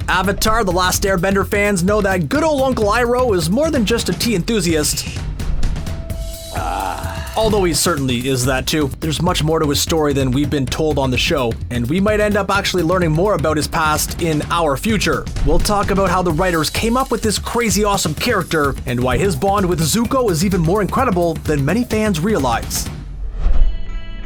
Avatar: The Last Airbender fans know that good old Uncle Iroh is more than just a tea enthusiast. Although he certainly is that too. There's much more to his story than we've been told on the show, and we might end up actually learning more about his past in our future. We'll talk about how the writers came up with this crazy awesome character, and why his bond with Zuko is even more incredible than many fans realize.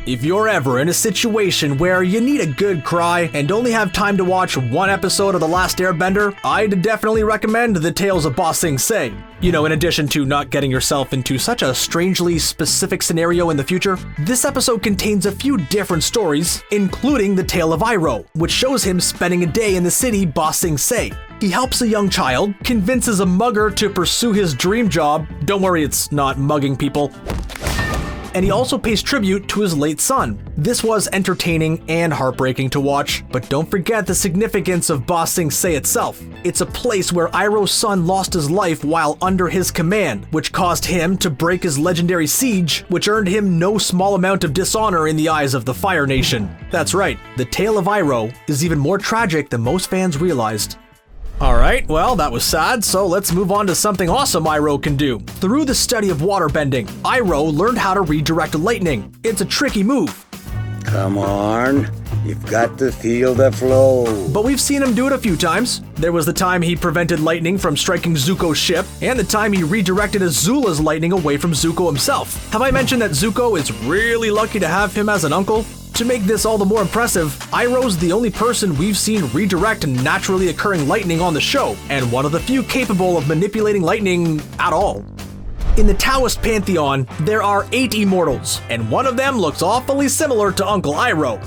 If you're ever in a situation where you need a good cry and only have time to watch one episode of The Last Airbender, I'd definitely recommend The Tales of Ba Sing Se. You know, in addition to not getting yourself into such a strangely specific scenario in the future, this episode contains a few different stories, including the tale of Iroh, which shows him spending a day in the city Ba Sing Se. He helps a young child, convinces a mugger to pursue his dream job. Don't worry, it's not mugging people. And he also pays tribute to his late son. This was entertaining and heartbreaking to watch, but don't forget the significance of Ba Sing Se itself. It's a place where Iroh's son lost his life while under his command, which caused him to break his legendary siege, which earned him no small amount of dishonor in the eyes of the Fire Nation. That's right, the tale of Iroh is even more tragic than most fans realized. Alright, well, that was sad, so let's move on to something awesome Iroh can do. Through the study of waterbending, Iroh learned how to redirect lightning. It's a tricky move. Come on, you've got to feel the flow. But we've seen him do it a few times. There was the time he prevented lightning from striking Zuko's ship, and the time he redirected Azula's lightning away from Zuko himself. Have I mentioned that Zuko is really lucky to have him as an uncle? To make this all the more impressive, Iroh's the only person we've seen redirect naturally occurring lightning on the show, and one of the few capable of manipulating lightning at all. In the Taoist pantheon, there are 8 immortals, and one of them looks awfully similar to Uncle Iroh.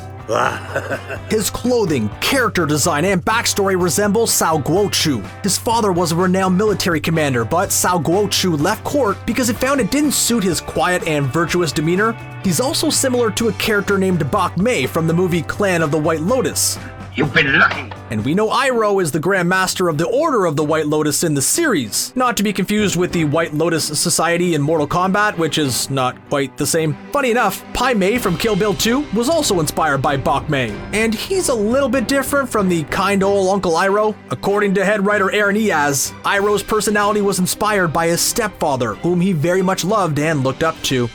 His clothing, character design, and backstory resemble Sao Guochu. His father was a renowned military commander, but Sao Guochu left court because it found it didn't suit his quiet and virtuous demeanor. He's also similar to a character named Bak Mei from the movie Clan of the White Lotus. You've been lucky. And we know Iroh is the Grand Master of the Order of the White Lotus in the series, not to be confused with the White Lotus Society in Mortal Kombat, which is not quite the same. Funny enough, Pai Mei from Kill Bill 2 was also inspired by Bak Mei, and he's a little bit different from the kind old Uncle Iroh. According to head writer Aaron Eaz, Iroh's personality was inspired by his stepfather, whom he very much loved and looked up to.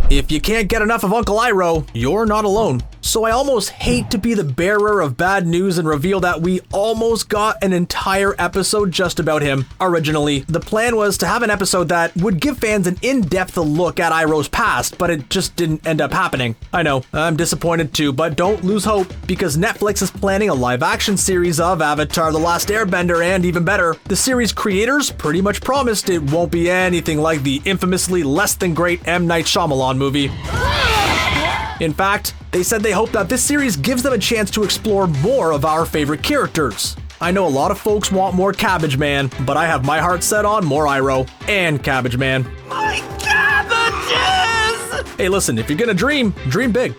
If you can't get enough of Uncle Iroh, you're not alone. So I almost hate to be the bearer of bad news and reveal that we almost got an entire episode just about him. Originally, the plan was to have an episode that would give fans an in-depth look at Iroh's past, but it just didn't end up happening. I know, I'm disappointed too, but don't lose hope, because Netflix is planning a live-action series of Avatar: The Last Airbender, and even better, the series creators pretty much promised it won't be anything like the infamously less than great M. Night Shyamalan movie. In fact, they said they hope that this series gives them a chance to explore more of our favorite characters. I know a lot of folks want more Cabbage Man, but I have my heart set on more Iroh and Cabbage Man. My cabbages! Hey listen, if you're gonna dream big.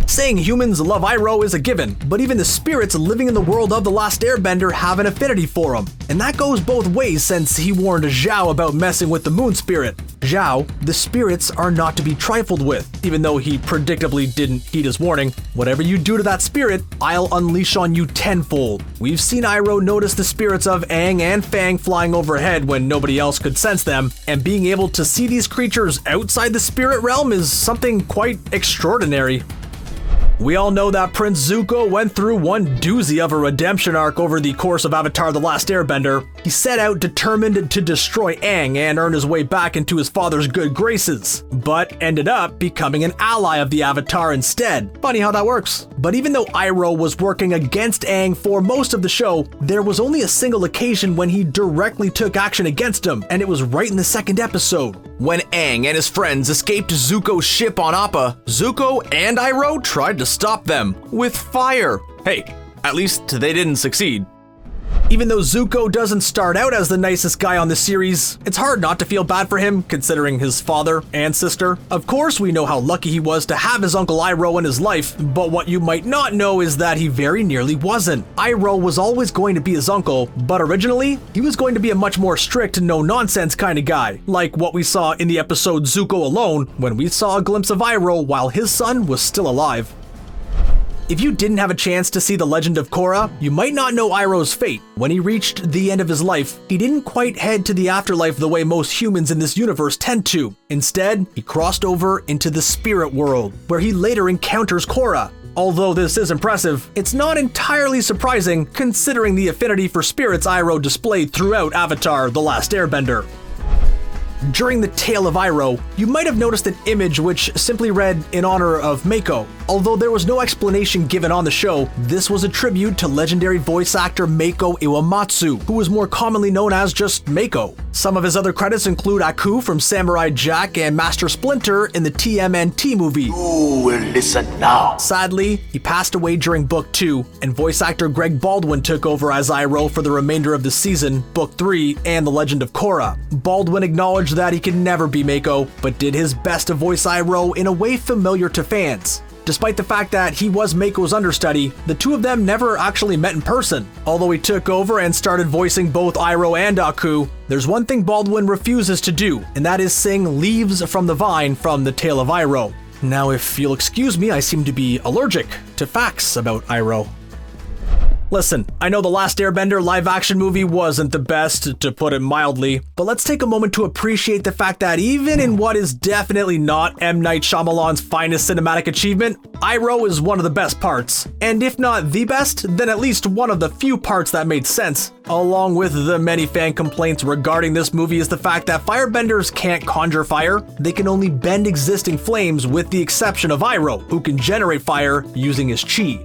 Saying humans love Iroh is a given, but even the spirits living in the world of The Last Airbender have an affinity for him. And that goes both ways, since he warned Zhao about messing with the moon spirit. Zhao, the spirits are not to be trifled with, even though he predictably didn't heed his warning. Whatever you do to that spirit, I'll unleash on you tenfold. We've seen Iroh notice the spirits of Aang and Fang flying overhead when nobody else could sense them, and being able to see these creatures outside the spirit realm is something quite extraordinary. We all know that Prince Zuko went through one doozy of a redemption arc over the course of Avatar: The Last Airbender. He set out determined to destroy Aang and earn his way back into his father's good graces, but ended up becoming an ally of the Avatar instead. Funny how that works. But even though Iroh was working against Aang for most of the show, there was only a single occasion when he directly took action against him, and it was right in the second episode. When Aang and his friends escaped Zuko's ship on Appa, Zuko and Iroh tried to stop them with fire. Hey, at least they didn't succeed. Even though Zuko doesn't start out as the nicest guy on the series, it's hard not to feel bad for him considering his father and sister. Of course, we know how lucky he was to have his Uncle Iroh in his life, but what you might not know is that he very nearly wasn't. Iroh was always going to be his uncle, but originally, he was going to be a much more strict, no-nonsense kind of guy, like what we saw in the episode Zuko Alone, when we saw a glimpse of Iroh while his son was still alive. If you didn't have a chance to see The Legend of Korra, you might not know Iroh's fate. When he reached the end of his life, he didn't quite head to the afterlife the way most humans in this universe tend to. Instead, he crossed over into the spirit world, where he later encounters Korra. Although this is impressive, it's not entirely surprising considering the affinity for spirits Iroh displayed throughout Avatar: The Last Airbender. During the Tale of Iroh, you might have noticed an image which simply read "in honor of Mako." Although there was no explanation given on the show, this was a tribute to legendary voice actor Mako Iwamatsu, who was more commonly known as just Mako. Some of his other credits include Aku from Samurai Jack and Master Splinter in the TMNT movie. You will listen now. Sadly, he passed away during Book 2, and voice actor Greg Baldwin took over as Iroh for the remainder of the season, Book 3, and The Legend of Korra. Baldwin acknowledged that he could never be Mako, but did his best to voice Iroh in a way familiar to fans. Despite the fact that he was Mako's understudy, the two of them never actually met in person. Although he took over and started voicing both Iroh and Aku, there's one thing Baldwin refuses to do, and that is sing Leaves from the Vine from The Tale of Iroh. Now, if you'll excuse me, I seem to be allergic to facts about Iroh. Listen, I know The Last Airbender live-action movie wasn't the best, to put it mildly, but let's take a moment to appreciate the fact that even in what is definitely not M. Night Shyamalan's finest cinematic achievement, Iroh is one of the best parts. And if not the best, then at least one of the few parts that made sense. Along with the many fan complaints regarding this movie is the fact that firebenders can't conjure fire, they can only bend existing flames with the exception of Iroh, who can generate fire using his chi.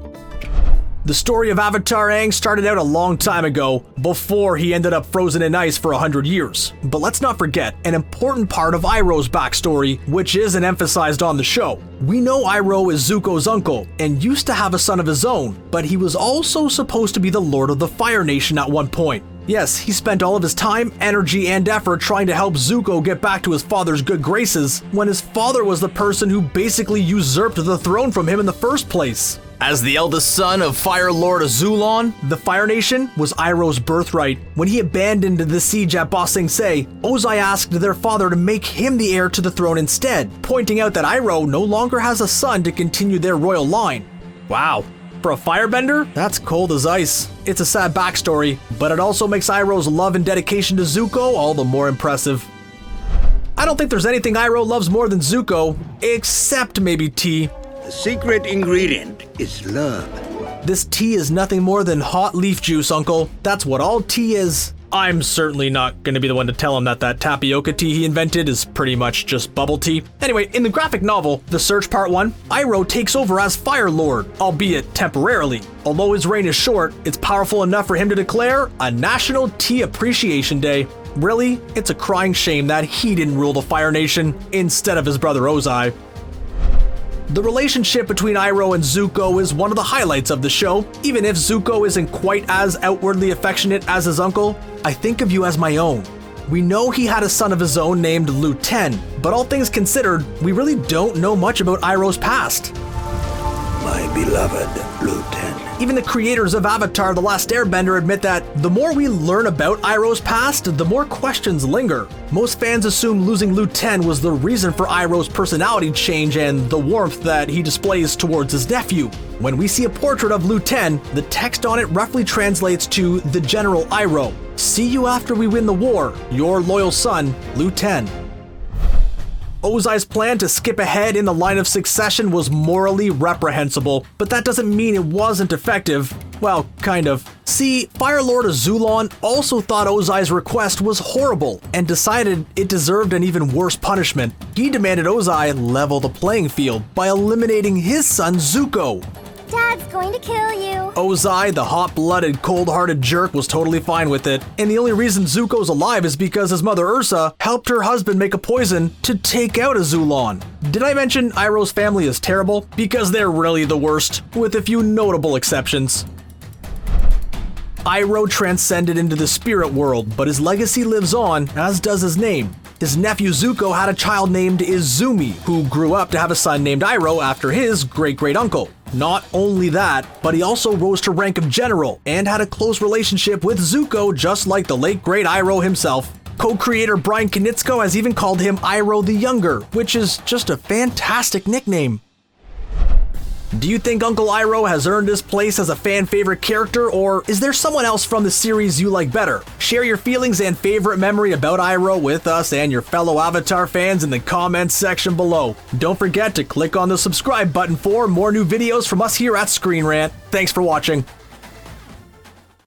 The story of Avatar Aang started out a long time ago, before he ended up frozen in ice for 100 years. But let's not forget an important part of Iroh's backstory, which isn't emphasized on the show. We know Iroh is Zuko's uncle, and used to have a son of his own, but he was also supposed to be the Lord of the Fire Nation at one point. Yes, he spent all of his time, energy, and effort trying to help Zuko get back to his father's good graces, when his father was the person who basically usurped the throne from him in the first place. As the eldest son of Fire Lord Azulon, the Fire Nation was Iroh's birthright. When he abandoned the siege at Ba Sing Se, Ozai asked their father to make him the heir to the throne instead, pointing out that Iroh no longer has a son to continue their royal line. Wow. For a firebender, that's cold as ice. It's a sad backstory, but it also makes Iroh's love and dedication to Zuko all the more impressive. I don't think there's anything Iroh loves more than Zuko, except maybe tea. The secret ingredient is love. This tea is nothing more than hot leaf juice, Uncle. That's what all tea is. I'm certainly not going to be the one to tell him that tapioca tea he invented is pretty much just bubble tea. Anyway, in the graphic novel, The Search Part 1, Iroh takes over as Fire Lord, albeit temporarily. Although his reign is short, it's powerful enough for him to declare a National Tea Appreciation Day. Really, it's a crying shame that he didn't rule the Fire Nation instead of his brother Ozai. The relationship between Iroh and Zuko is one of the highlights of the show. Even if Zuko isn't quite as outwardly affectionate as his uncle, I think of you as my own. We know he had a son of his own named Lu Ten, but all things considered, we really don't know much about Iroh's past. My beloved Lu Ten. Even the creators of Avatar: The Last Airbender admit that the more we learn about Iroh's past, the more questions linger. Most fans assume losing Lu Ten was the reason for Iroh's personality change and the warmth that he displays towards his nephew. When we see a portrait of Lu Ten, the text on it roughly translates to the General Iroh. See you after we win the war, your loyal son, Lu Ten. Ozai's plan to skip ahead in the line of succession was morally reprehensible, but that doesn't mean it wasn't effective. Well, kind of. See, Fire Lord Azulon also thought Ozai's request was horrible and decided it deserved an even worse punishment. He demanded Ozai level the playing field by eliminating his son Zuko. Dad's going to kill you. Ozai, the hot-blooded, cold-hearted jerk, was totally fine with it. And the only reason Zuko's alive is because his mother Ursa helped her husband make a poison to take out Azulon. Did I mention Iroh's family is terrible? Because they're really the worst, with a few notable exceptions. Iroh transcended into the spirit world, but his legacy lives on, as does his name. His nephew Zuko had a child named Izumi, who grew up to have a son named Iroh after his great-great-uncle. Not only that, but he also rose to rank of general and had a close relationship with Zuko, just like the late great Iroh himself. Co-creator Brian Konietzko has even called him Iroh the Younger, which is just a fantastic nickname. Do you think Uncle Iroh has earned his place as a fan favorite character, or is there someone else from the series you like better? Share your feelings and favorite memory about Iroh with us and your fellow Avatar fans in the comments section below. Don't forget to click on the subscribe button for more new videos from us here at Screen Rant. Thanks for watching.